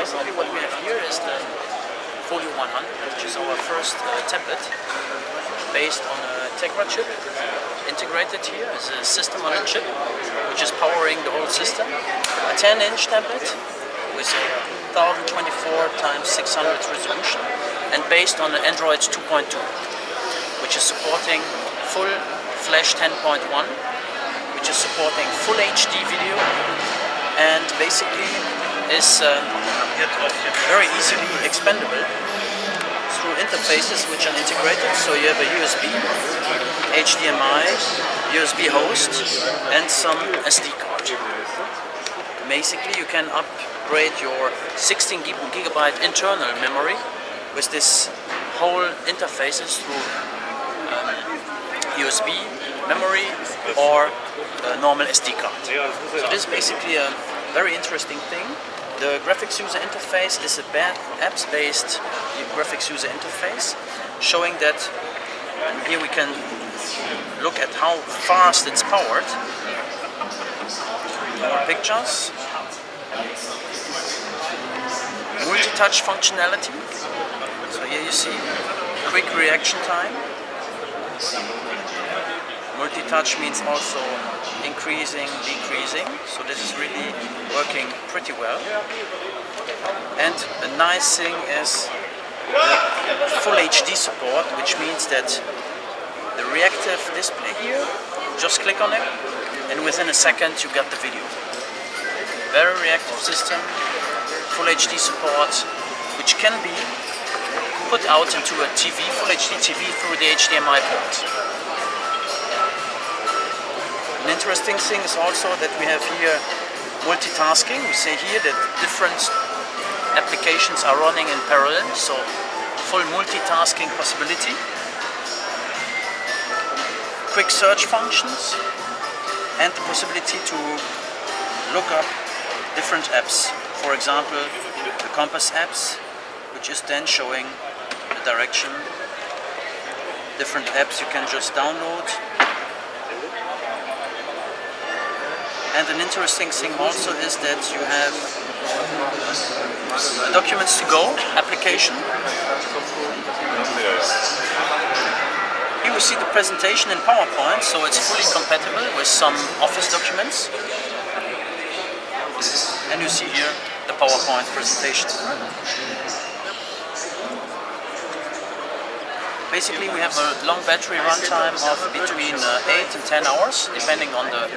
basically what we have here is the Folio 100, which is our first tablet based on a Tegra chip. Integrated here is a system on a chip, which is powering the whole system. A 10-inch tablet with a 1024 x 600 resolution and based on the Android 2.2, which is supporting full Flash 10.1, which is supporting full HD video, and basically is very easily expandable through interfaces which are integrated. So you have a USB, HDMI, USB host, and some SD card. Basically, you can upgrade your 16 gigabyte internal memory with this whole interfaces through USB memory or a normal SD card. So this is basically a very interesting thing. The graphics user interface is a apps-based graphics user interface, showing that here we can look at how fast it's powered. More pictures. Multi-touch functionality. So here you see quick reaction time. Multi-touch means also increasing, decreasing, so this is really working pretty well. And a nice thing is the full HD support, which means that the reactive display here, just click on it and within a second you get the video. Very reactive system, full HD support, which can be put out into a TV, full HD TV through the HDMI port. An interesting thing is also that we have here multitasking. We say here that different applications are running in parallel, so full multitasking possibility. Quick search functions and the possibility to look up different apps. For example, the compass apps, which is then showing the direction. Different apps you can just download. And an interesting thing also is that you have a Documents to Go application. Here we see the presentation in PowerPoint, so it's fully compatible with some Office documents. And you see here the PowerPoint presentation. Basically, we have a long battery runtime of between 8 and 10 hours, depending on the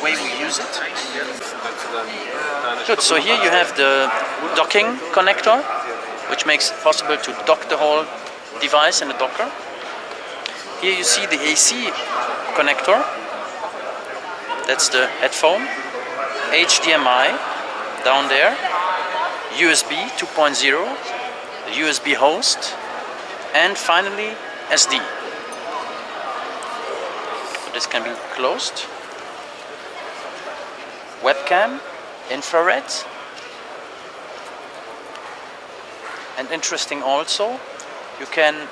way we use it. Good, so here you have the docking connector, which makes it possible to dock the whole device in a docker. Here you see the AC connector, that's the headphone, HDMI down there, USB 2.0, the USB host, and finally SD. So this can be closed. Webcam, infrared, and interesting also, you can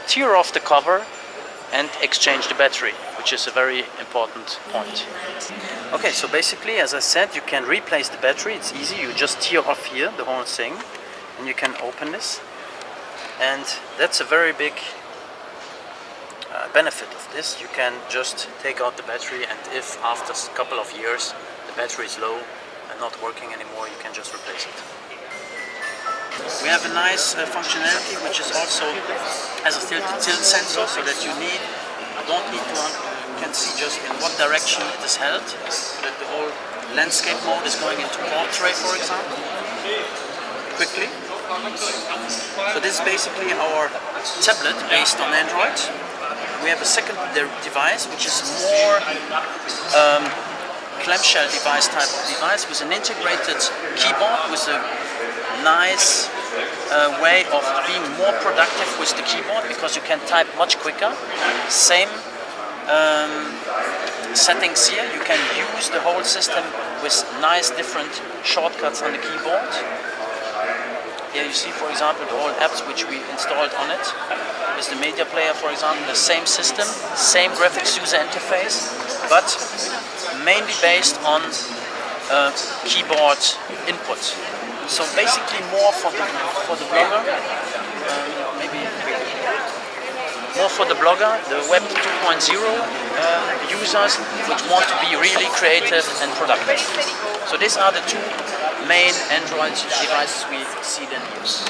tear off the cover and exchange the battery, which is a very important point. Okay, so basically, as I said, you can replace the battery. It's easy, you just tear off here the whole thing and you can open this. And that's a very big benefit of this. You can just take out the battery, and if after a couple of years the battery is low and not working anymore, you can just replace it. We have a nice functionality which is also as a tilt sensor, so that you don't need to you can see just in what direction it is held, so that the whole landscape mode is going into portrait, for example, quickly. So this is basically our tablet based on Android. We have a second device which is more clamshell device type of device with an integrated keyboard with a nice way of being more productive with the keyboard, because you can type much quicker. Same settings here. You can use the whole system with nice different shortcuts on the keyboard. Here you see, for example, the whole apps which we installed on it. With the media player, for example, the same system, same graphics user interface, but mainly based on keyboard input. So basically more for the blogger, maybe more for the blogger, the Web 2.0 users which want to be really creative and productive. So these are the two main Android devices we see them use.